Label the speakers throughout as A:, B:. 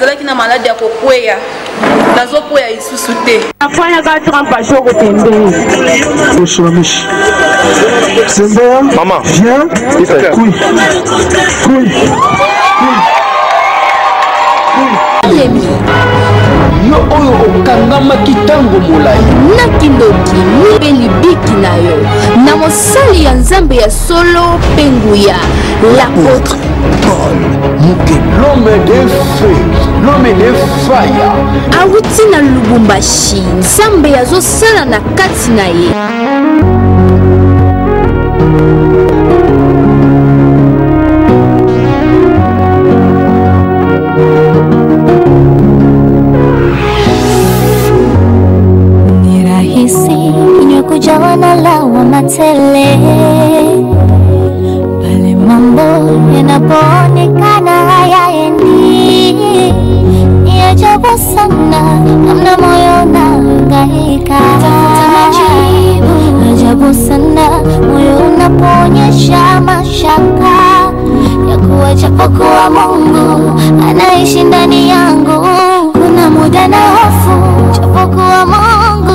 A: nazalaki na maladi ya kokweya nazokwea isusu te
B: afanya ka trampa shoko tembeni
C: Oshuramish Sembea
D: Maman
C: viens Kui
E: yo oyo okangama kitango molai
F: nakindoki mibeli biki na yo na mosali ya nzambe ya solo penguya l'apôtre
E: Paul Muke, l'homme de feu, l'homme de fire.
F: awuti na Lubumbashi nzambe azosala na kati na ye
G: kujawa na lawama tele pale mambo yanapoonekana hayaendi. Ni ajabu sana namna moyo unahangaika tafuta majibu, ajabu sana moyo unapoonyesha mashaka ya kuwa japokuwa Mungu anaishi ndani yangu. Kuna muda na hofu japokuwa Mungu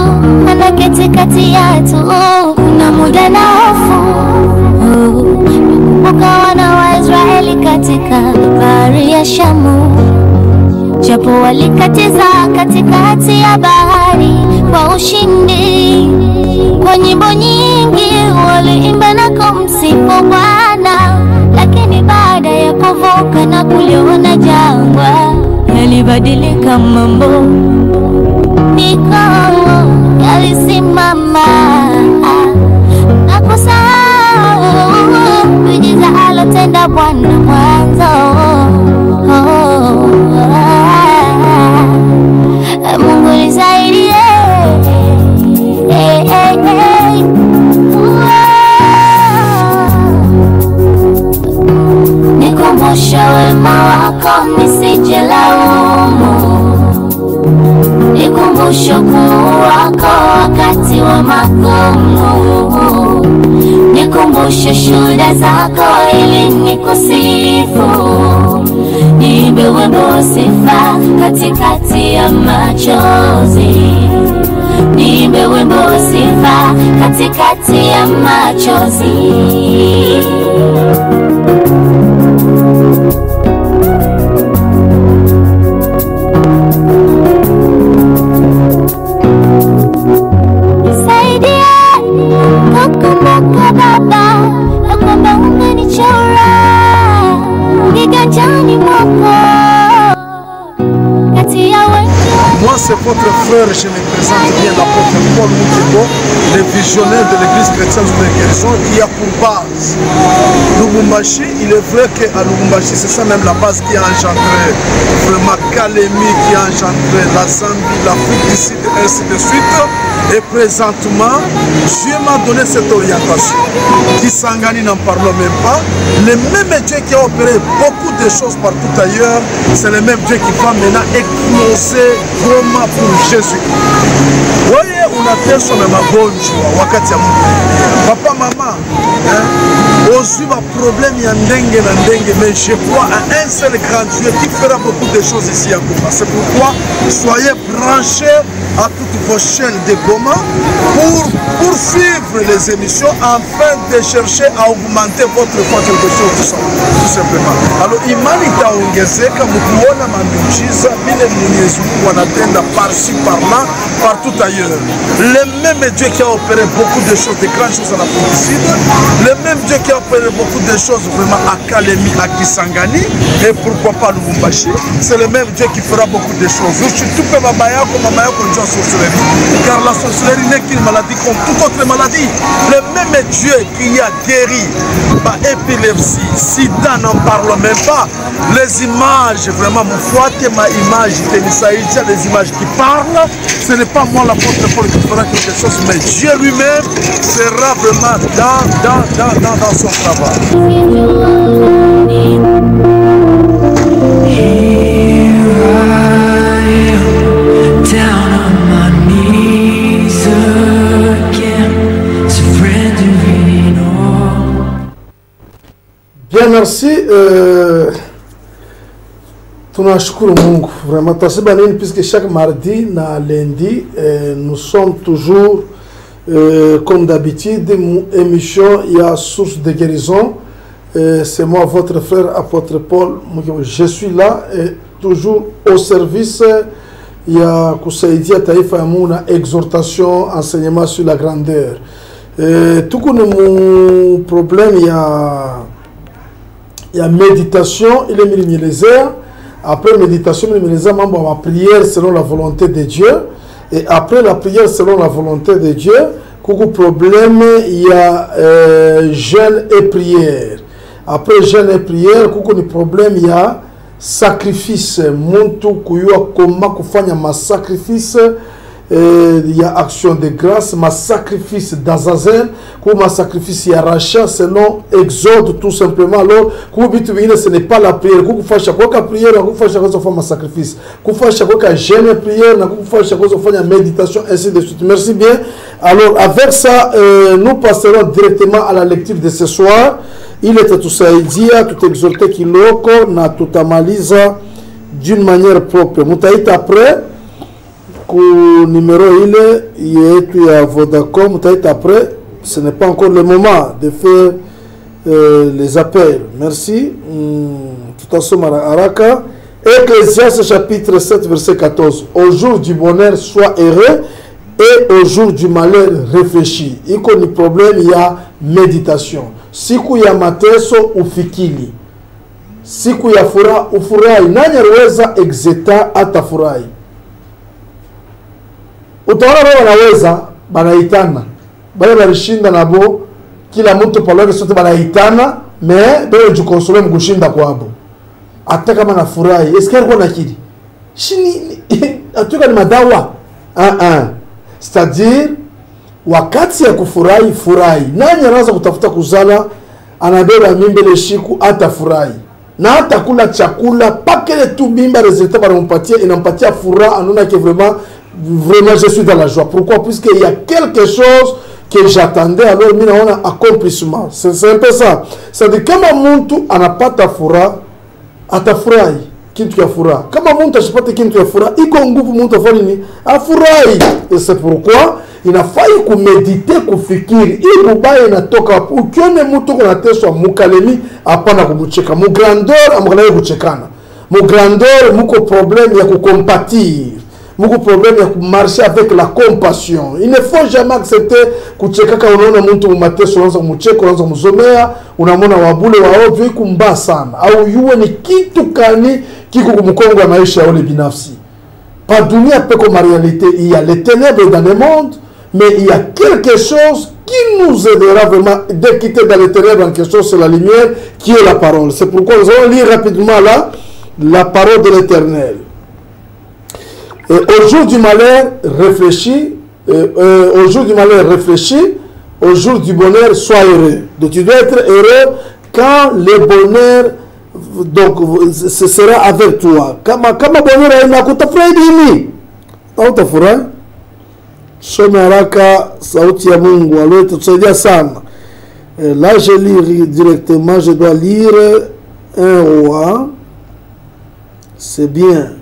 G: anaketi kati yetu. Kuna muda na hofu nakumbuka wana wa Israeli katika bahari ya Shamu, japo walikatiza katikati ya bahari kwa ushindi. Kwa nyimbo nyingi waliimba na kumsifu Bwana, lakini baada ya kuvuka na kuliona jangwa yalibadilika mambo, mikono yalisimama na kusahau miujiza alotenda Bwana mwanzo. Mungu nisaidie, nikumbushe wema wako nisije laumu, nikumbushe ukuu wako wakati wa magumu, nikumbushe shuhuda zako ili nikusifu, niimbe wimbo wa sifa katikati ya machozi, niimbe wimbo wa sifa katikati ya machozi. Nakumbuka Baba, na kwamba umenichora kiganjani mwako kati ya wengi.
C: Moi c'est votre frère, je me présente bien l'apôtre Paul Mukibo, le visionnaire de l'église chrétienne de la guérison qui a pour base Lubumbashi. Il est vrai qu'à Lubumbashi c'est ça même la base qui a engendré vraiment Kalemi, qui a engendré la Zambie, l'Afrique du Sud et ainsi de suite. Et présentement, Dieu m'a donné cette orientation. Kisangani n'en parlons même pas. Le même Dieu qui a opéré beaucoup de choses partout ailleurs, c'est le même Dieu qui va maintenant écloser vraiment pour Jésus. Voyez, on a fait son même bonjour. Wakati ya Mungu. Papa, maman, aussi ma problème y a dengue na dengue, mais je crois à un seul grand Dieu qui fera beaucoup de choses ici à Goma. C'est pourquoi soyez branchés à toutes vos chaînes de Goma pour suivre les émissions afin de chercher à augmenter votre foi quelque chose tout simplement. Alors imani itaongezeka mkiona miujiza vile Mwenyezi Mungu anatenda par-ci par-là partout ailleurs. Le même Dieu qui a opéré beaucoup de choses, de grandes choses à l'Afrique du Sud, le même Dieu qui a opéré beaucoup de choses vraiment à Kalemi, à Kisangani et pourquoi pas Lubumbashi, c'est le même Dieu qui fera beaucoup de choses. Je suis tout peu mama yako sorcellerie, car la sorcellerie n'est qu'une maladie comme toute autre maladie. Le même Dieu qui a guéri par épilepsie, sida, n'en parlons même pas. Les images, vraiment, mon foi, ma image, les images qui parlent, ce n'est pas moi l'apôtre Paul qui fera quelque chose, mais Dieu lui-même sera vraiment dans son travail.
H: Bien, merci.
C: Tunashukuru Mungu vraiment tasiba nini puisque chaque mardi na lundi nous sommes toujours comme d'habitude émission il y a source de guérison. C'est moi votre frère apôtre Paul. Je suis là et toujours au service. Il y a kusaidia taifa ya Mungu na exhortation, enseignement sur la grandeur. Tout comme mon problème il y a méditation, il est minimalisé. Après méditation, minimalisé, membre ma prière selon la volonté de Dieu. Et après la prière selon la volonté de Dieu, coucou problème, il y a jeûne et prière. Après jeûne et prière, coucou ni problème, il y a sacrifice. Muntu kuyua koma kufanya ma sacrifice. Il y a action de grâce, ma sacrifice d'Azazel, comme ma sacrifice ya rachat selon Exode tout simplement. Alors, ce n'est pas la prière. Quand vous faites chaque prière, vous faites chaque fois ma sacrifice. Quand vous faites chaque jeûne prière, vous faites chaque fois méditation, ainsi de suite. Merci bien. Alors, avec ça, nous passerons directement à la lecture de ce soir. Il était tout ça, tout exhorté qui l'oko, na tout amaliza d'une manière propre. Moutaït après. Numéro il est à Vodacom, après, ce n'est pas encore le moment de faire les appels. Merci. Tout à fait, Araka. Ecclésiaste chapitre 7, verset 14. Au jour du bonheur, sois heureux, et au jour du malheur, réfléchis. Il y a un problème, il y a méditation. Si il y a mateso, ou fikili. Si il y a fura, ou furai. Nanya rweza exeta atafurai. Utaona wao wanaweza banaitana bale balishinda nabo kila mtu pale sote banaitana mais bale jukonsole mkushinda kwabo hata kama nafurahi eske alikuwa nakili shini atuka ni madawa c'est-à-dire wakati ya kufurahi furahi nani anaanza kutafuta kuzala anabeba mimba ile shiku atafurahi na hata kula chakula pakele tu mimba resultat banampatia inampatia furaha anaona que vraiment je suis dans la joie. Pourquoi? Puisqu'il y a quelque chose que j'attendais, alors il y a un accomplissement. C'est un peu ça. C'est-à-dire que quand muntu anapata furaha atafurahi kitu ya furaha. Kama muntu ashipate kitu ya furaha iko nguvu muntu afanye nini? Afurahi. Et c'est pourquoi inafai kumediter kufikiri. Hii mubaya inatoka hapo. Ukione mtu kunateswa mukalemi hapana kumucheka. Mu grandeur amkanaye kuchekana. Mu grandeur muko problème ya kukompatir. Beaucoup de problèmes à marcher avec la compassion. Il ne faut jamais accepter que tu aies unaona mtu umate sonza mcheko unaanza mzomea unamwona wabule wa ovyo ikumba sana au yuwe ni kitu kani kiko kumkongo ya maisha ya ole binafsi. Pas dunia peko ma réalité, il y a les ténèbres dans le monde, mais il y a quelque chose qui nous aidera vraiment de quitter dans les ténèbres en question, c'est la lumière qui est la parole. C'est pourquoi nous allons lire rapidement là la parole de l'Éternel. Et au jour du malheur, réfléchis. Au jour du malheur, réfléchis. Au jour du bonheur, sois heureux. Donc tu dois être heureux quand le bonheur donc ce sera avec toi. Kama bonheur inakutafurahi nini? Hautafurahi. Soma haraka sauti ya Mungu aliyetusaidia sana. Là je lis directement, je dois lire un roi. C'est bien.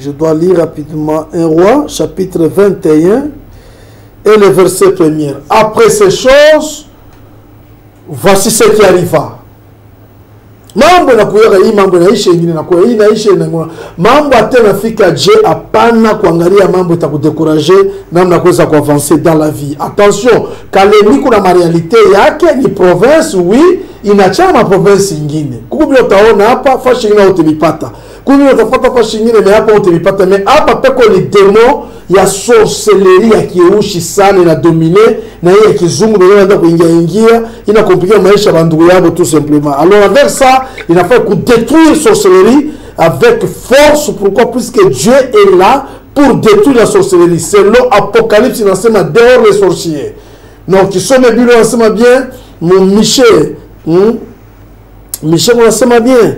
C: Je dois lire rapidement un roi, chapitre 21, et le verset 1er. Après ces choses, voici ce qui arriva. Mambo nakuyaga hii mambo naisha ingine nakuya hii naisha inangua mambo atena fika je apana kuangalia mambo itakudekurager namna kuweza kuavancer dans la vie. Attention, kalemi kuna ma réalité yake ni province oui inachama province ingine. Kuko utaona hapa fashi ingine utemipata. Kuko utapata fashi ingine mais hapa utemipata mais hapa peko ni demo ya sorcellerie ya kieushi sana na dominer na hiyo kizungu ndio inaenda kuingia ina compliquer maisha bandu yabo tout simplement. Alors avec ça, il a fait détruire sorcellerie avec force. Pourquoi? Puisque Dieu est là pour détruire la sorcellerie. C'est l'Apocalypse, il enseigne dehors les sorciers. Donc qui sont les bureaux enseigne bien, mon Michel, Michel on enseigne bien.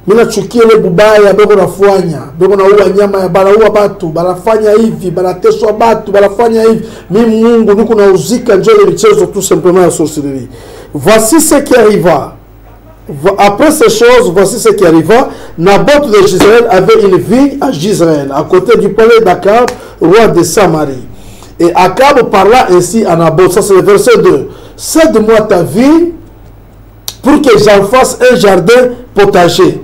C: Mina chukia le bubaya bego nafanya bego na uwa nyama ya banaua batu banafanya hivi banateswa batu banafanya hivi mimi Mungu niko na uzika njoo ile michezo tout simplement ya sorcellerie. Voici ce qui arriva.
D: Après ces choses, voici ce qui arriva. Naboth de Jezreel avait une vigne à Jezreel, à côté du palais d'Akab, roi de Samarie. Et Akab parla ainsi à Naboth. Ça c'est le verset 2. Cède-moi ta vigne pour que j'en fasse un jardin potager,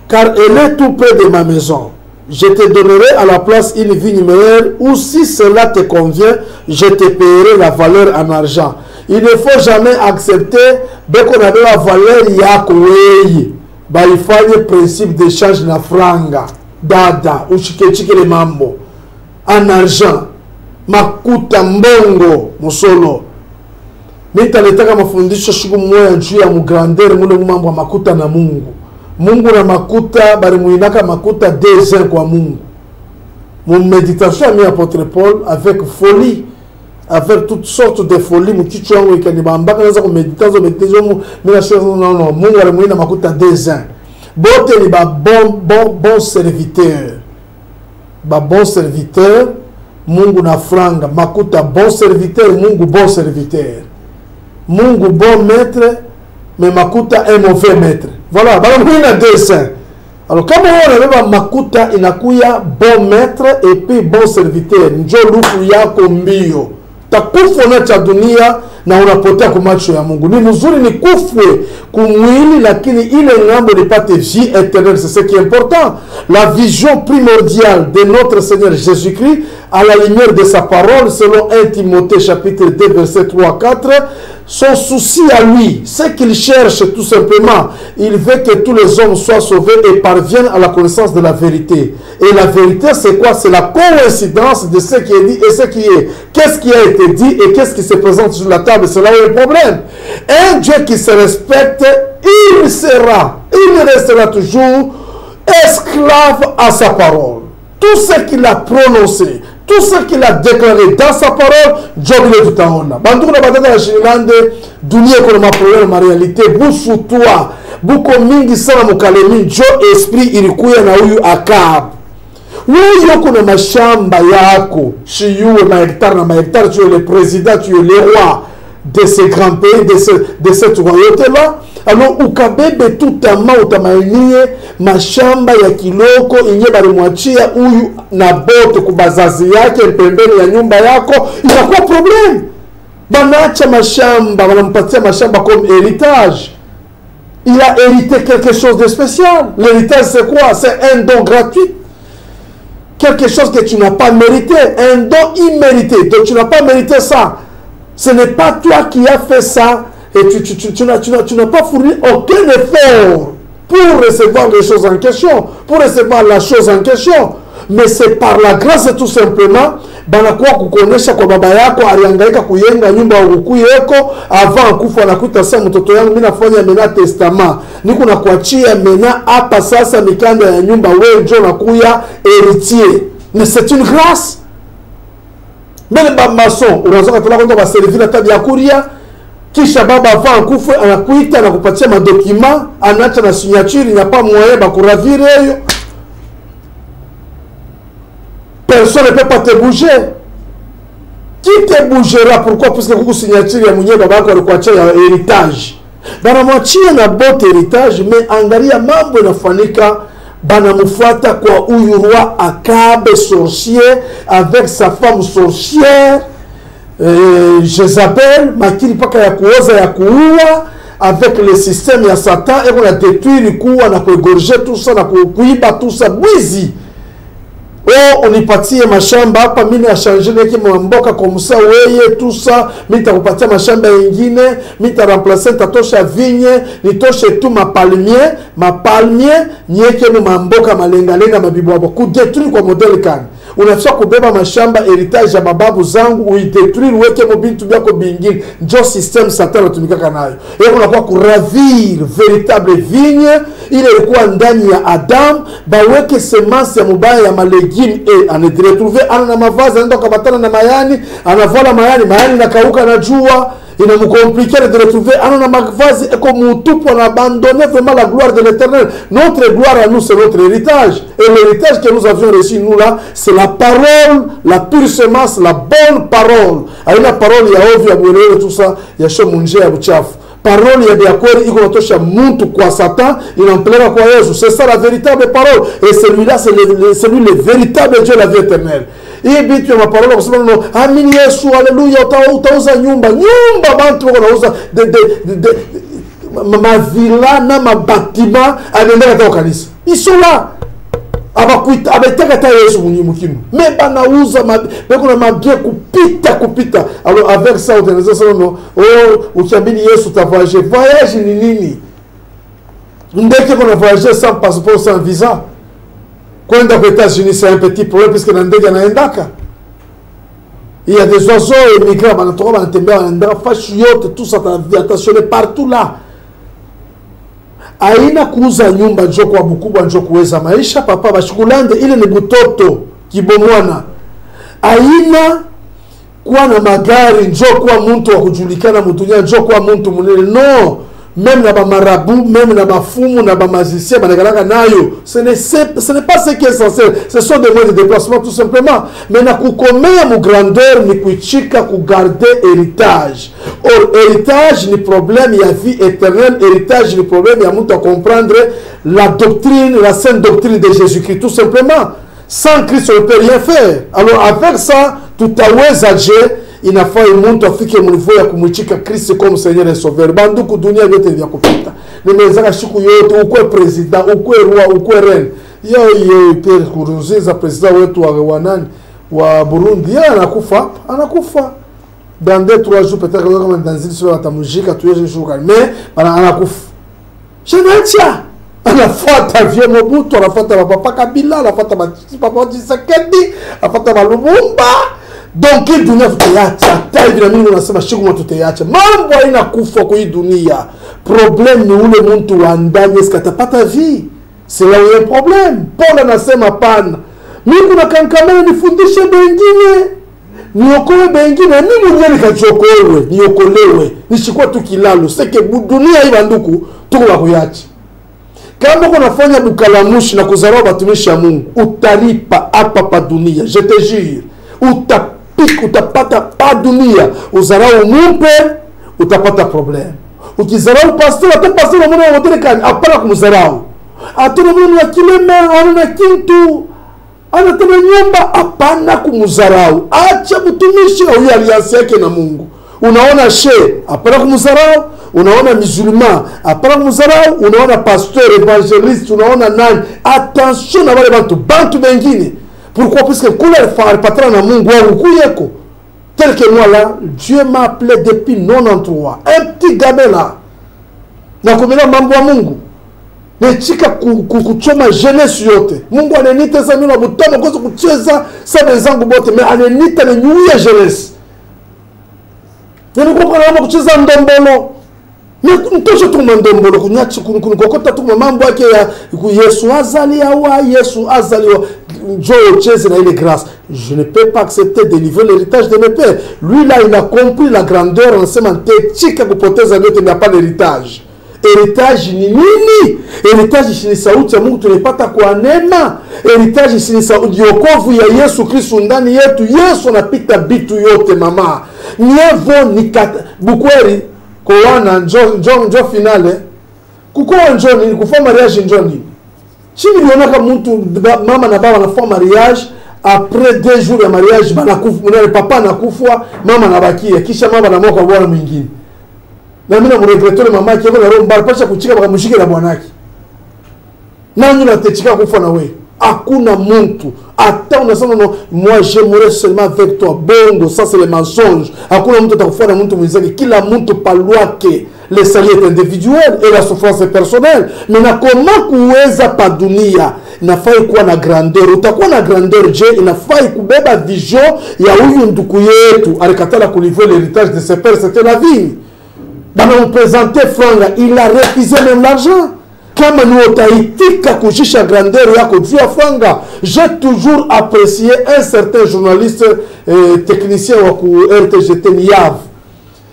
D: car elle est tout près de ma maison. Je te donnerai à la place une vigne meilleure, ou si cela te convient, je te paierai la valeur en argent. Il ne faut jamais accepter qu'on avait la valeur yakoweyi. Il faut un principe d'échange na franga, dada, ou chike le mambo, en argent, makuta mbongo, musolo. Mita letaka mafundisho shuku mmoja juu ya mugrandere mule mambo makuta na Mungu. Mungu na makuta bari muinaka makuta des kwa Mungu. Mon méditation mis apôtre Paul avec folie, avec toutes sortes de folies, mukicho wangu ikanibamba kaza ko méditation mina non Mungu bari muina makuta des bote ni ba bon serviteur. Ba bon serviteur Mungu na franga, makuta bon serviteur, Mungu bon serviteur. Mungu bon maître, mais makuta un mauvais maître. Voilà, il y a deux saints. Alors, comme on a makuta, il y a bon maître et puis bon serviteur. Njolufu ya kombio. Takufona cha dunia na unapotea kwa macho ya Mungu. Ni mzuri ni kufwe kumwili, lakini ile ngambo nipate vie éternelle. C'est ce qui est important. La vision primordiale de notre Seigneur Jésus-Christ à la lumière de sa parole, selon 1 Timothée chapitre 2 verset 3-4, son souci à lui, ce qu'il cherche tout simplement, il veut que tous les hommes soient sauvés et parviennent à la connaissance de la vérité. Et la vérité, c'est quoi? C'est la coïncidence de ce qui est dit et ce qui est. Qu'est-ce qui a été dit et qu'est-ce qui se présente sur la table? C'est là où est le problème. Un Dieu qui se respecte, il restera toujours esclave à sa parole. Tout ce qu'il a prononcé, tout ce qu'il a déclaré dans sa parole, Dieu est tout en haut. Bandou na batata la Chilande, dunia kono ma problème ma réalité, busu toi, buko mingi sana mukalemi, Dieu esprit ilikuya na huyu Akab. Wewe kuna mashamba yako, shiyuwe mahectare na mahectare, tu es le président, tu es le roi de ce grand pays, de cette royauté-là. Alors, ukabebe tutama utamaenie mashamba ya kiloko inye balimwachia huyu Naboth kubazazi yake pembeni ya nyumba yako, inakuwa problem. Banaacha mashamba, banampatia mashamba comme héritage. Il a hérité quelque chose de spécial. L'héritage c'est quoi? C'est un don gratuit. Quelque chose que tu n'as pas mérité, un don immérité. Donc tu n'as pas mérité ça. Ce n'est pas toi qui as fait ça. Et tu n'as pas fourni aucun effort pour recevoir les choses en question, pour recevoir la chose en question. Mais c'est par la grâce tout simplement, banakuwa kukonesha kwa baba yako alihangaika kuyenga nyumba ukuyeko avant kufa nakuta sasa mtoto yangu mimi nafanya mena testament. Niko na kuachia mena hapa sasa mikanda ya nyumba wewe ndio nakuya héritier. Mais c'est une grâce. Même ba maçon, unazoka tunakwenda ba servir na tabia kuria. Kisha baba avant kufa anakuita na kupatia madokima, anaacha na signature, il n'y a pas moyen ba kuravire hiyo. Personne ne peut pas te bouger. Qui te bougera? Pourquoi? Parce que kuku signature ya mwenye baba yako alikuachia ya héritage. Banamwachia na bote héritage, mais angalia mambo yanafanyika, banamufuata kwa huyu roi Akab sorcier avec sa femme sorcière. Jézabel, makili paka ya kuoza ya kuua, avec le système ya Satan, et on a détruit le coup, on a égorgé tout ça, on a kuiba tout ça, bwizi. Oh, on y patie mashamba hapa, mimi a changé neki mwamboka comme ça, weye tout ça, mimi takupatia mashamba ingine, mimi ta remplacer tatosha vigne, nitoshe tu ma palmier, nyeke mwamboka malenga mabibwabo, ku détruire kwa modèle kan. Unafika kubeba mashamba héritage ya bababu zangu uitetruire weke mobintu byako bingine, ndio system Satan atumika nayo. Et unakuwa kuravir véritable vigne ile ilikuwa ndani ya Adam, baweke semence ya mubaya ya malegime et anetretrouver ana mavazi anaenda kubatana na mayani, anavala mayani nakauka na jua. Il est compliqué de retrouver un mavazi et comme tout pour abandonner vraiment la gloire de l'Éternel. Notre gloire à nous, c'est notre héritage. Et l'héritage que nous avions reçu, nous là, c'est la parole, la pure semence, la bonne parole. Avec la parole, il y a ovu, il y a tout ça, il y a chemunge, il y a bouchaf. parole ya biakweli iko natosha mtu kwa Satan, inampeleka kwa Yesu. C'est ça la véritable parole. Et celui-là, c'est lui le véritable Dieu, la vie éternelle. Hii bitu ya maparole kwa sababu no, amini Yesu, haleluya, utauza nyumba bantu wako nauza mavila na mabatima anaenda katika kanisa. Isola abetaka ta Yesu mukimu. Mais banauza beko na mabie kupita. Alors avec ça organisation no, ukiamini Yesu ta voyage. Voyage ni nini? Ndeke kuna voyage sans passeport, sans visa. Kwenda aux États-Unis, c'est un petit problème puisque dans ndege anaendaka. Il y a des oiseaux immigrants, banatoka banatembea wanaenda fashi yote, tout ça atastationné partout là. Aina kuuza nyumba njoo kwa bukubwa njoo kuweza maisha papa bashikulande ile ni butoto kibomwana. Aina kuwa na magari njoo kwa mtu wa kujulikana mdunia njoo kwa mtu munene. No, même na ba marabu, même na ba fumu, na ba magicien banakalaka nayo. Ce n'est pas ce qui est essentiel. Ce sont des moyens de déplacement tout simplement. Mais na kukomea mu grandeur ni kuichika ku garder héritage. Or héritage ni problème ya vie éternelle, héritage ni problème ya mtu à comprendre la doctrine, la sainte doctrine de Jésus-Christ tout simplement. Sans Christ on ne peut rien faire. Alors avec ça tutaweza Dieu. Inafaa mtu afike mnivo ya kumwichika Kristo comme Seigneur et Sauveur. Banduku dunia yote vya kupita. Nimezaka siku yote ukwe president, ukwe roi, ukwe reine. Yo Pierre Nkurunziza president wetu wa nani wa Burundi, yeye anakufa. Dans 2-3 jours peut-être comme dans une soirée atamujika tuyeje shuka. Mais anakufa. Chenacha anafuata vieux Mobutu, anafuata papa Kabila, anafuata papa Tshisekedi, anafuata Lumumba. Donc hii dunia tutayacha. Hata hivi na mimi nasema siku tutayacha. Mambo haina kufa kwa hii dunia. Problème ni ule mtu wa ndani sikatapata vie. C'est là où il y a un problème. Paul anasema pana. Mimi kuna kankamana nifundishe bengine. Niokoe bengine. Mimi mwenyewe nikachokolewe, niokolewe. Nishikwa tu kilalo. Seke dunia hii banduku tuko la kuyacha. Kama unafanya bukalamushi na kuzarau batumishi ya Mungu, utalipa hapa pa dunia. Je te jure. Utapata pa dunia, uzarau mumpe utapata problem. Ukizarau pastor atapastor na mwana wote kani apana kumzarau. Atuna mwana wa kilema ana kitu anataka nyumba apana kumzarau. Acha mtumishi au alliance yake na Mungu. Unaona she apana kumzarau, unaona musulman apana kumzarau, unaona pasteur evangeliste, unaona nani. Attention na wale bantu bengine. Pourquoi? Parce que couleur phare patron na Mungu wangu kuyeko. Tel que moi là, Dieu m'a appelé depuis 93. Un petit gamin là. Na kumela mambo ya Mungu. Nechika kuchoma jeunesse yote. Mungu ananita sana na butama kwa kucheza sana zangu bote, mais ananita na nyuya jeunesse. Nilikuwa kwa kucheza ndombolo. Mtosho tu mandombolo kunyachi kunikokota tu mambo yake ya Yesu azaliwa Joe cheze na ile grâce. Je ne peux pas accepter de livrer l'héritage de mes pères. Lui là il a compris la grandeur en sema techika kupoteza nyote n'a pas l'héritage. Héritage ni nini? Héritage ni sauti ya Mungu tunapata kwa neema. Héritage ni sauti yokovu ya Yesu Kristo ndani yetu. Yesu anapita bitu yote mama. Nievo ni bukweri kowana njo finale. Kukoa njo ni kufa mariage njo ni. Chini nionaka mtu mama na baba wanafanya mariage après 2 jours ya mariage banakufa, mwana papa anakufa, mama anabakia, kisha mama anaamua kwa bwana mwingine. Na mimi namregretole mama yake kwa roho mbaya pasha kuchika bakamshike na bwanake. Nani natechika kufa na wewe? Hakuna mtu. Hata unasema no, moi j'aimerais seulement avec toi. Bongo, ça c'est le mensonge. Hakuna mtu atakufanya na mtu mwenzake. Kila mtu palwake. Le salut est individuel et la souffrance est personnelle. Mais na comment kuweza pa dunia inafai kuwa na grandeur. Utakuwa na grandeur je inafai kubeba vision ya huyu ndugu yetu alikatala kulivrer l'héritage de ses pères, c'était la vie. Bana on présentait franga, il a refusé même l'argent. Kama ni utaitika kujisha grandeur yako juu ya franga. J'ai toujours apprécié un certain journaliste technicien wa ku RTGT Niav.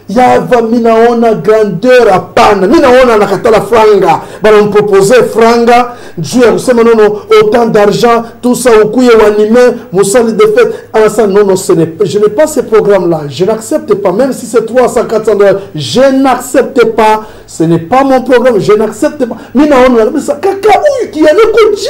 D: Yava minaona grandeur hapana. Minaona nakatala franga. Bana mpropose franga. Dieu a kusema non, autant d'argent, tout ça ukuye wanime, musali de fête. Alors non, non, je n'ai pas ce programme-là. Je n'accepte pas, même si c'est 300, 400 $. Je n'accepte pas. Ce n'est pas mon programme. Je n'accepte pas. Minaona, ça kaka qui a le coach.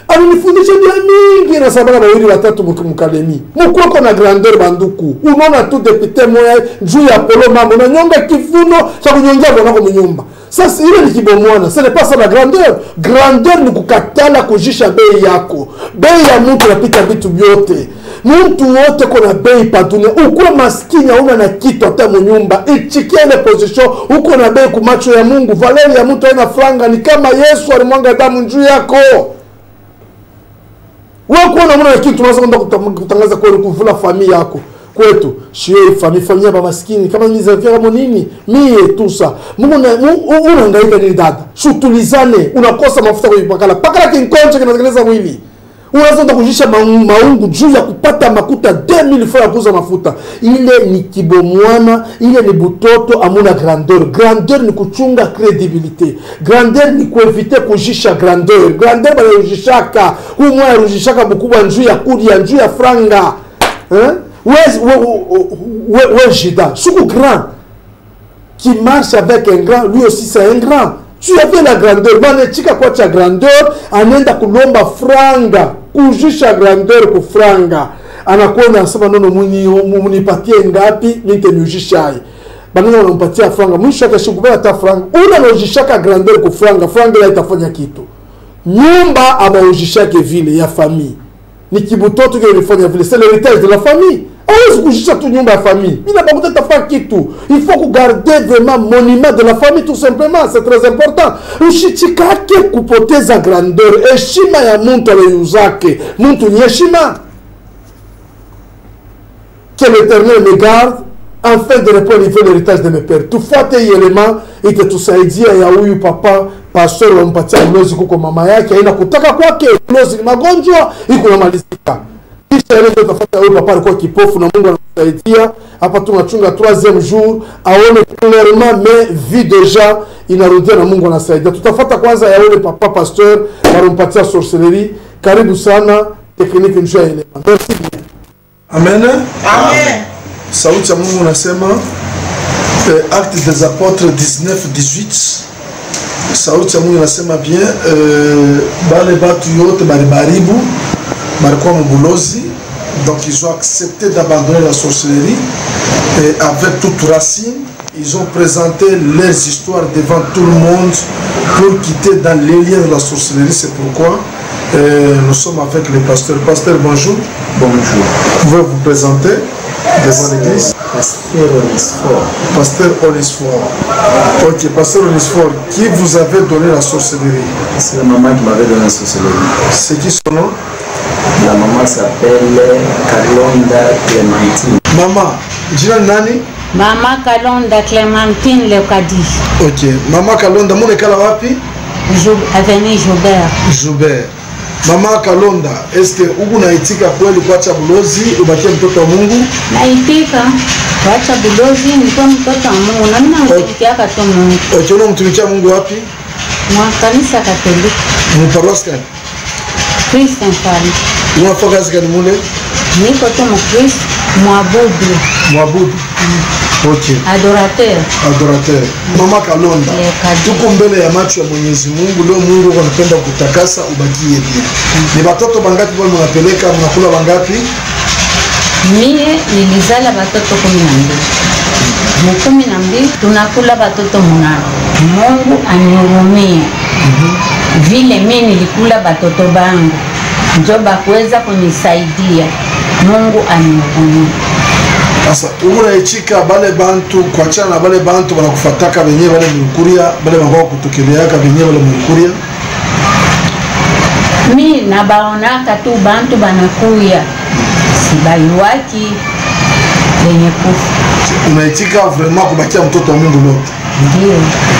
D: Alinifundisha bia mingi na sabana bawili watatu mkalemi. Mukoko na grandeur banduku. Unaona tu depute moya juu ya polo mambo na nyonga kifuno cha kunyongia bwanako mnyumba. Sasa ile ni kibomwana. Ce n'est pas ça la grandeur. Grandeur ni kukatala kujisha bei yako. Bei ya mtu napita vitu vyote. Mtu wote kuna bei pa dunia. Uko maskini hauna na kitu hata mnyumba. Ichikia ile position uko na bei kumacho ya Mungu. Valeri ya mtu haina franga ni kama Yesu alimwanga damu juu yako. Wewe kuona mwana kitu tunaweza kwenda kutangaza kweli kuvula familia yako kwetu shie familia baba maskini kama mimi zafia kama nini mie tusa Mungu unahangaika nini dada shutulizane unakosa mafuta kuipakala pakala kinkonje kinatengeneza mwili unaanza kujisha maungu juu ya kupata makuta 2000 francs ya kuuza mafuta ile ni kibomwana ile ni butoto amuna grandeur grandeur ni kuchunga credibilité grandeur ni kueviter kujisha grandeur bale ujishaka umwa ujishaka bukubwa njuu ya kudi ya njuu ya franga ouais Jida suku grand qui marche avec un grand lui aussi c'est un grand. Tu avais la grandeur, manechika kwa cha grandeur, anenda kulomba franga, kujisha grandeur ku franga. Anakuona anasema nono munipatie ngapi, nite niujishai. Banana wanampatia franga, mwisho akashikubeba hata franga. Unalojishaka grandeur ku franga, franga ile itafanya kitu. Nyumba abaujishake vile ya famille. Ni kibutoto kile ilifanya vile, c'est l'héritage de la famille. Hawezi kujisha tu nyumba ya famille. Bila bakuta tafanya kitu. Il faut garder vraiment monument de la famille tout simplement, c'est très important. Ushichikake kupoteza grandeur. Heshima ya mtu aliyuzake. Mtu ni heshima. Que l'Éternel me garde afin de répondre à l'héritage de mes pères. Tufuate élément itatusaidia ya huyu papa pastor wampatia mlozi kuko mama yake haina kutaka kwake mlozi ni magonjwa iko namalizika. Kisha ile tutafuata huyu papa alikuwa kipofu na Mungu anamsaidia. Hapa tunachunga 3e jour aone clairement mais vie déjà inarudia na Mungu anasaidia. Tutafuata kwanza ya yule papa pastor wampatia sorcellerie. Karibu sana technique njoo ile. Merci bien.
C: Amen.
A: Amen.
C: Sauti ya Mungu nasema Actes des Apôtres 19-18. Sauti ya Mungu nasema bien bale batu yote baribu barikuwa mbulozi, donc ils ont accepté d'abandonner la sorcellerie et avec toute racine ils ont présenté leurs histoires devant tout le monde pour quitter dans les liens de la sorcellerie. C'est pourquoi nous sommes avec le pasteur. Pasteur, bonjour.
H: Bonjour.
C: Vous pouvez vous présenter devant l'église?
H: Pasteur Onesphore.
C: Pasteur Onesphore. Ok, Pasteur Onesphore, qui vous avait donné la sorcellerie?
H: C'est la maman qui m'avait donné la sorcellerie.
C: C'est qui son nom?
H: La maman s'appelle Kalonda Clémentine.
C: Maman, jina nani?
B: Mama Kalonda Clémentine Lekadi.
C: Ok, Mama Kalonda, mon ekala wapi?
B: Avenue Joubert.
C: Joubert. Mama Kalonda, est-ce que ugu naitika kweli kuacha bulozi ubakie mtoto wa Mungu?
B: Naitika kuacha bulozi nikuwa mtoto wa Mungu na mimi namtumikiaka tu Mungu.
C: Ok, unamtumikia Mungu wapi?
B: Mwa kanisa Katoliki.
C: Paroisse gani?
B: Kristo mfalme.
C: Unafanya kazi gani mule?
B: Niko tu Mkristo, mwabudu.
C: Mwabudu. Ok.
B: Adorateur.
C: Adorateur. Mama Kalonda, tuko mbele ya macho ya Mwenyezi Mungu. Leo Mungu anapenda kutakasa ubakie pia. Ni watoto bangapi wao mnapeleka, mnakula bangapi?
B: Mie nilizala watoto 12. 12 tunakula watoto 8. Mungu anihurumie. Vile mimi nilikula watoto bangu ndio bakuweza kunisaidia. Mungu anihurumie.
C: Sasa unaichika bale bantu kuachana na bale bantu wanakufataka wenyewe wale mkuria bale mangao kutokeleaka wenyewe wale mkuria.
B: Mimi nabaonaka tu bantu banakuya sibaiwaki wenye kufa.
C: Unaichika vraiment kubakia mtoto wa Mungu lote.
B: Ndio.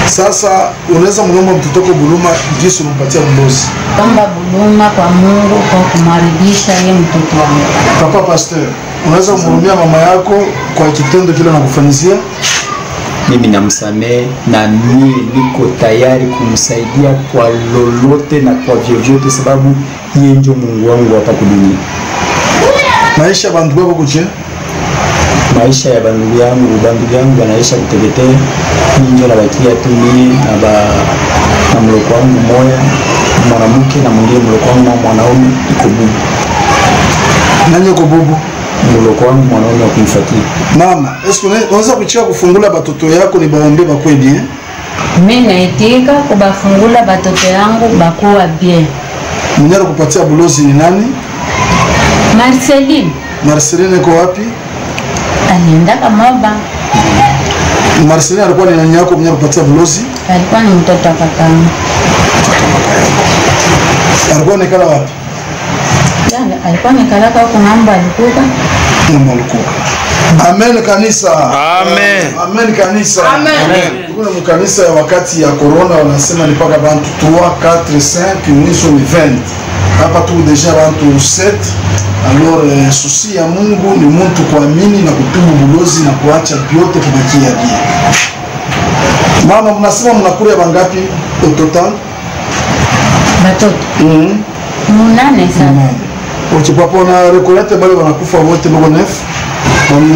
C: Sasa unaweza mnomba mtoto wako buluma jinsi unampatia mlozi.
B: Omba buluma kwa Mungu kwa kumharibisha yeye mtoto wangu.
C: Papa pasteur,
D: Unaweza kumhurumia mama yako kwa kitendo kile anakufanyizia?
H: Mimi namsamehe na mimi niko tayari kumsaidia kwa lolote na kwa vyovyote, sababu yeye ndio Mungu wangu hapa dunia.
D: Maisha bandu wako kuche?
H: Maisha ya bandu yangu wanaisha kuteketea. Mimi ndio nabakia tu mimi na mloko wangu moya, mwanamke na mwingine mloko wangu mwanaume iko bubu.
D: Nani yuko bubu?
H: Mloko wangu mwanaume wa kumfuatia.
D: Mama, eske unaweza kuchia kufungula batoto yako ni baombe bakwe bien?
B: Mimi naitika kubafungula batoto yangu bakuwa bien.
D: Mwenye kupatia bulozi ni nani?
B: Marceline.
D: Marceline iko wapi?
B: Alienda Kamoba.
D: Marceline alikuwa ni nani yako mwenye kupatia bulozi?
B: Alikuwa ni mtoto wa kakangu.
D: Alikuwa nikala wapi?
B: Alikuwa nikalaka huko ng'ambo alikuka.
D: Ng'ambo alikuka. Amen kanisa.
C: Amen.
D: Amen kanisa.
A: Amen.
D: Kuna mkanisa ya wakati ya corona wanasema ni paka bantu 3, 4, 5, mwisho ni 20. Hapa tu deja bantu 7. Alors souci ya Mungu ni mtu kuamini na kutubu bulozi na kuacha vyote kubakia bien. Mama, mnasema mnakula bangapi au total?
B: Batoto. Munane sana.
D: Uchipapo na rekolete bali wanakufa wote bako nef.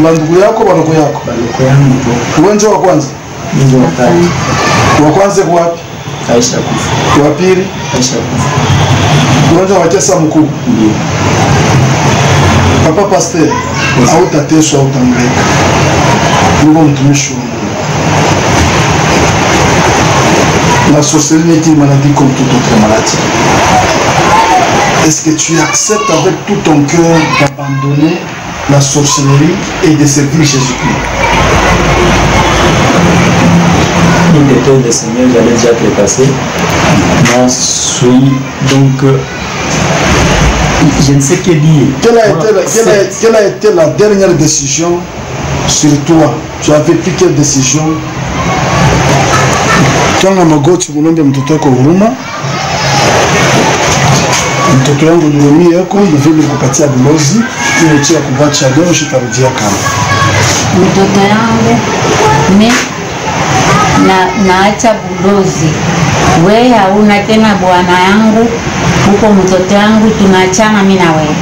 D: Bandugu yako bandugu yako.
H: Bandugu yangu.
D: Uwanja wa kwanza.
H: Ndio watatu.
D: Wa kwanza kwa wapi?
H: Aisha kufa.
D: Wa pili?
H: Aisha kufa.
D: Uwanja wa kesa mkuu.
H: Ndio.
D: Papa pasteur au tatesho au tambeka. Ndio mtumishi. La sorcellerie est une maladie comme toute autre maladie. Est-ce que tu acceptes avec tout ton cœur d'abandonner la sorcellerie et de servir Jésus-Christ?
H: Une des peurs du Seigneur, j'allais déjà te le passer. Moi, suis donc. Je ne sais que dire.
D: Quelle a été la dernière décision sur toi? Tu avais pris quelle décision? Kanga magoti munombe mtoto wako huruma. Mtoto wangu niumie yako hivi kupatia bulozi ili chia kubacha leo shitarudia kama.
B: Mtoto yangu mimi naacha bulozi. Wewe hauna tena bwana yangu. Huko mtoto yangu tunaachana mimi na wewe.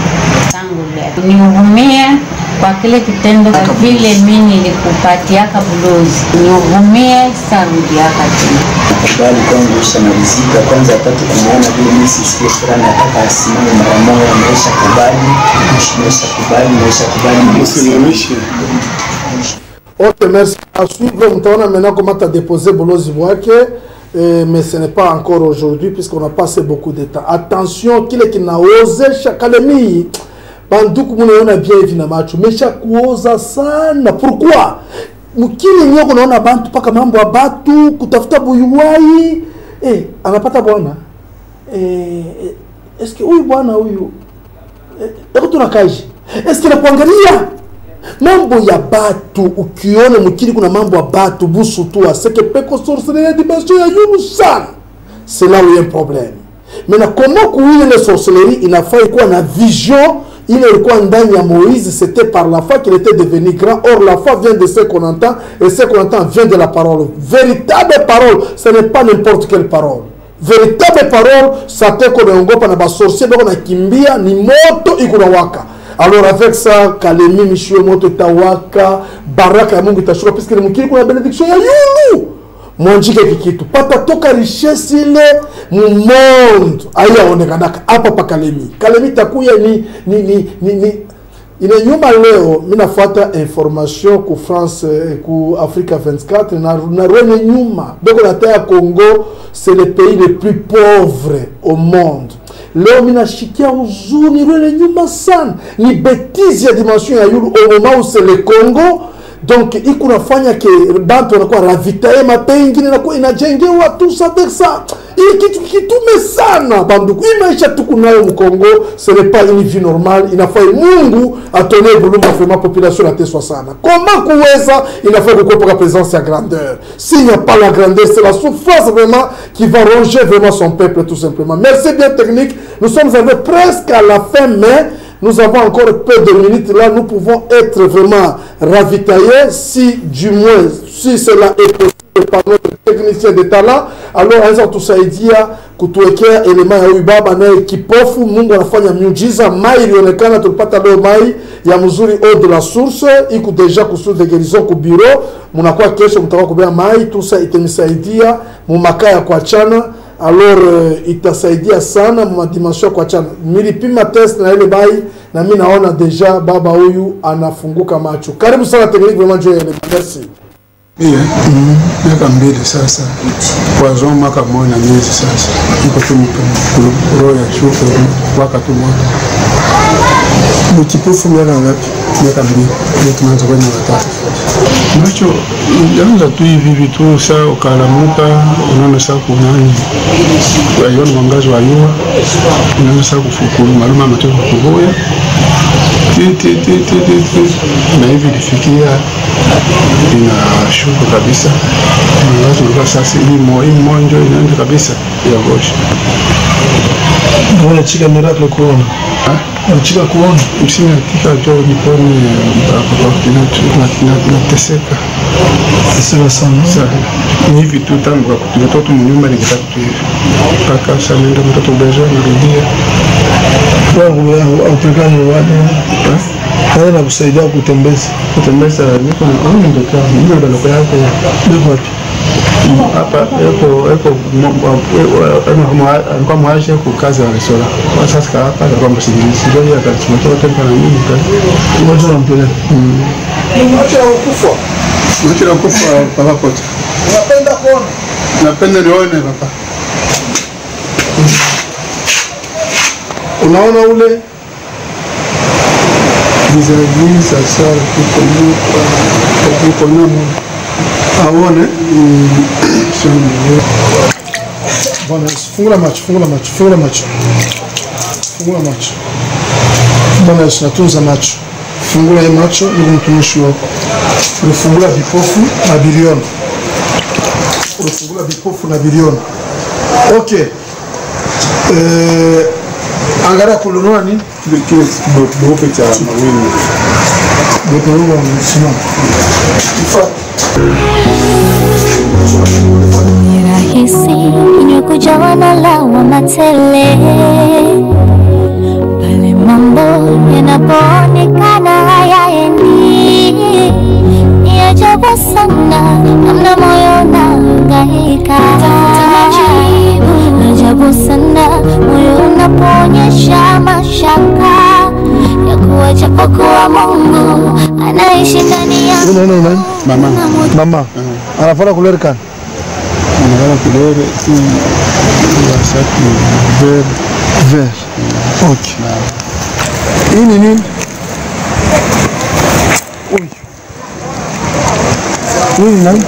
B: Tangu leo. Nihurumie kwa kile kitendo vile mimi nilikupatia bulozi. Nihurumie sarudiaka tena.
H: Kubali kwangu ishamalizika. Kwanza tatu kumuona vile mimi sisikie fulani ataka asimame mara moja, maisha kubali, maisha kubali.
C: Usimamishe.
D: Ok, merci. À suivre, mtaona maintenant comment tu as déposé Bolozi Mwake, mais ce n'est pas encore aujourd'hui puisqu'on a passé beaucoup de temps. Attention, qui n'a osé chaque année. Banduku munaona bien évidemment, mais chaque oza sana. Pourquoi? Mukili nyoko naona bantu paka mambo ya batu kutafuta buyuwai anapata bwana est-ce que huyu bwana huyu tunakaji est-ce que nakuangalia mambo ya batu ukiona mukili kuna mambo ya batu busu tu c'est que peko sorcellerie dimension ya yulu sana, c'est là où il y a un problème. Maintenant comment kuile le sorcellerie inafaa kuwa na vision. Il est quoi ndani ya Moïse, c'était par la foi qu'il était devenu grand. Or la foi vient de ce qu'on entend, et ce qu'on entend vient de la parole. Véritable parole, ce n'est pas n'importe quelle parole. Véritable parole, ça te konongopa na ba sorcier bako na kimbia ni moto ikunawaka. Alors avec ça, Kalemi Michio moto tawaka, baraka ya Mungu itashuka puisque ni mukili kuna bénédiction ya yulu. Monjike kikitu pata toka richesse ile mu monde aya onekana hapa pa Kalemi takuya ni ina nyuma leo mina fuata information ku France ku Africa 24 na rene nyuma beko na terre Congo, c'est le pays le plus pauvre au monde. Leo mina shikia uzuni rene nyuma sana ni bêtise ya dimension ya yulu au moment où c'est le Congo. Donc il kunafanya ke bantu wanakuwa ravitaye mapengi inakuwa inajengewa tout ça avec ça. Il kitu kitume sana banduku. Imaisha tukunayo mkongo, ce n'est pas une vie normale. Inafaa Mungu atone buluma vraiment population la teswa sana. Comment kuweza inafaa kukopa la présence ya grandeur. S'il n'y a pas la grandeur, c'est la souffrance vraiment qui va ronger vraiment son peuple tout simplement. Merci bien technique. Nous sommes arrivés presque à la fin, mais Nous avons encore peu de minutes là, nous pouvons être vraiment ravitaillés si du moins, si cela est possible par notre technicien d'État là, alors anza tusaidia kutuwekea elema ya huyu baba naye kipofu. Mungu anafanya miujiza. Mai ilionekana, tulipata leo mai ya mzuri eau de la source iko deja kusudi de guérison ku bureau, munakuwa kesho mtakuwa kubea mai, tusa itemisaidia mumaka ya kuachana. Alors itasaidia sana mu dimension kwa chana. Nilipima test na ile bai na mimi naona deja baba huyu anafunguka macho. Karibu sana technique vraiment Dieu le merci.
I: Miaka mbili sasa kwa zoma mwaka mmoja na miezi sasa niko tu roho ya shukrani wakati mmoja. Mkipofu miaka ngapi? Miaka mbili ndio tunaanza kwenda watatu. Macho ndio tu hivi vitu saa ukalamuka unaona saa kunani waiona mwangazo wa jua unaona saa kufukuru maluma matendo kuboya na hivi lifikia inashuka kabisa. Mwangazo ulikuwa sasa hii monjo inaenda kabisa ya gosha.
C: Mbona chika miracle kuona? Unachika kuona?
I: Msina tika jo nipone nateseka.
C: Sasa sana.
I: Ni hivi tu tangu kwa kutoto mnyumba nikitaka tu mpaka sasa nenda mtoto beja narudia.
C: Wangu au pekani wale. Kana na kusaidia kutembeza.
I: Kutembeza niko na ndio ndio ndio yake.
C: Ndio wapi?
I: Hapa eko alikuwa mwaje kwa kazi ya restaurant. Kwa sasa hapa alikuwa msikilizaji ndio akatumia tempa na mimi
C: mmoja na mpele.
I: Mwacha kufa papa pote.
C: Unapenda kuona?
I: Napenda nione papa.
C: Unaona ule
I: vizuri sasa tuko namo aone
C: bwana, fungula macho bwana, tunatunza macho, fungula hii macho ni mtumishi wako, unafungula vipofu na bilioni, okay. Angalia kulunua nini?
I: Bope cha mawili.
C: Bope huo msimamo.
G: Ni rahisi kinywa kujawa na lawama tele pale mambo yanapoonekana hayaendi. Ni ajabu sana namna moyo unahangaika, ajabu sana moyo unapoonyesha mashaka ya kuwa japokuwa Mungu anaishi ndani ya
C: mama. Anafanya kulere kan.
I: Anafanya kulere ya saki ver.
C: Okay. Hii ni nini? Huyu nani?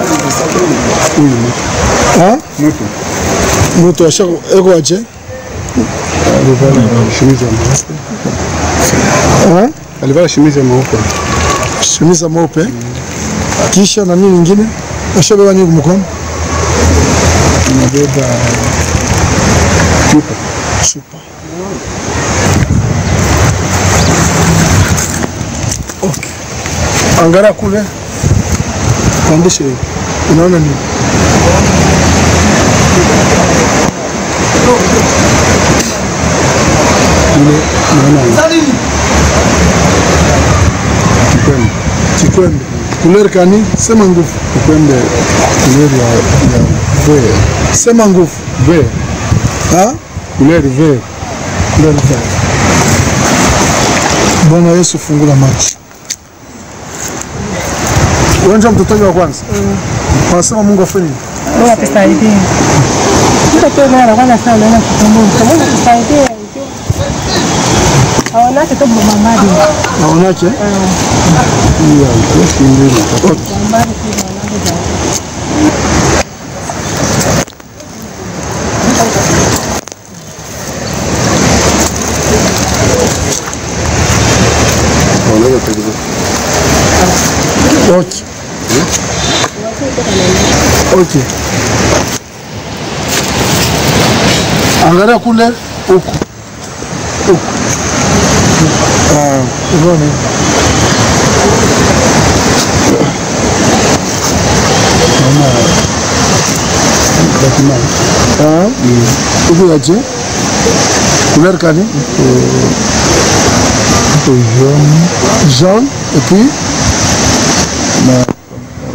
C: Moto ashako eko aje?
I: Alivaa shimiza mweupe.
C: Shimiza mweupe. Kisha na nini nyingine? Ashabeba nini mkono?
I: Anabeba
C: chupa. Okay. Angalia kule. Pandishe. Unaona nini? Kikwembe. Kulere kani? Sema nguvu.
I: Kikwembe kulere ya ve.
C: Sema nguvu.
I: Ve.
C: Ha?
I: Kulere ve.
C: Bwana Yesu fungula macho. Uwanja mtoto wa kwanza. Wanasema Mungu afanye nini?
J: Mungu atusaidie. Mtoto mara kwanza sana naona kitambo. Mungu atusaidie. Aonake tu mamadi.
C: Aonake?
I: Ndio, sisi ndio.
J: Mamadi pia wanaanza.
C: Okay. Okay. Angalia kule huku.
I: Unaona? Uko aje? Couleur kani? Jaune et puis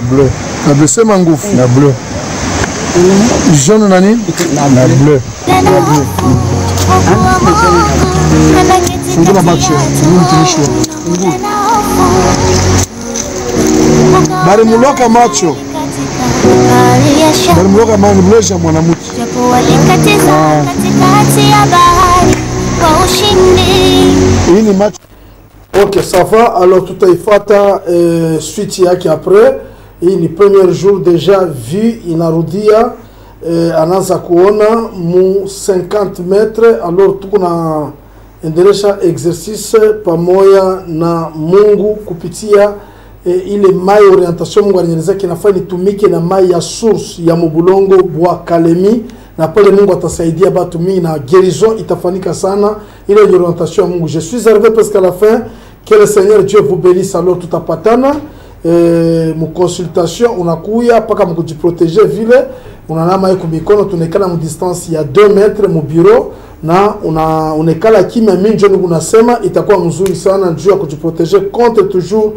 I: bleu. Na bleu c'est mangouf. Na bleu. Jaune nani? Na bleu. Fungula macho. Bari muloka macho. Bari muloka mani mleja mwanamke. Hii ni macho.
D: Ok, ça va. Alors tout a ifata suite yake après. Hii ni premier jour déjà vu inarudia anaanza kuona mu 50 metres. Alors tuko na endelesha exercice pamoja na Mungu kupitia ile mai orientation Mungu anieleza kinafaa nitumike na mai ya source ya Mubulongo Bwa Kalemi, na pale Mungu atasaidia batu mingi na guérison itafanika sana ile orientation ya Mungu. Je suis arrivé presque à la fin. Que le Seigneur Dieu vous bénisse. Alors tutapatana mu consultation unakuya paka mkujiproteger vile unanama yuko mikono tunekana mu distance ya 2 metres mu bureau na unekala kimya minjo ni unasema itakuwa mzuri sana juu ya kujiproteger contre toujours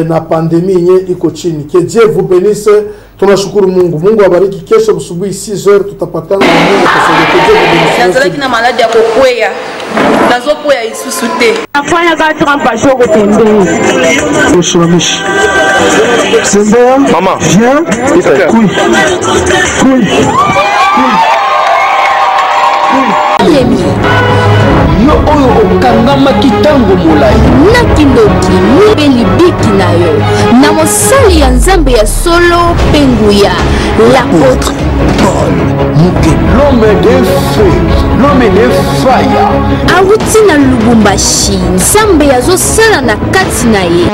D: na pandemie yenye iko chini. Que Dieu vous bénisse. Tunashukuru Mungu. Mungu abariki. Kesho asubuhi 6h tutapatana na Mungu kwa
A: nazalaki na maladi ya kokwea nazokwea isusu te
J: afanya ka trompa shoko tembeni
I: Ushuramishi. Sembea.
C: Mama.
I: Viens. Kui.
E: yo oyo okangama kitango molai
F: na kindoki mpe libiki na yo na mosali ya nzambe ya solo penguya l'apôtre
E: Paul Muke, l'homme de feu, l'homme de fire.
F: awuti na Lubumbashi nzambe azosala na kati na ye.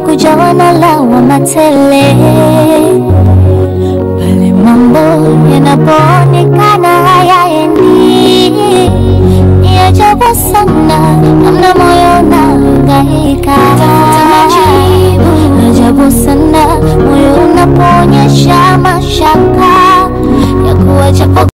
G: Kujawana lawa matele pale mambo yanapoonekana hayaendi, ni ajabu sana namna moyo unahangaika, ajabu sana moyo unapoonyesha mashaka ya kuwa japo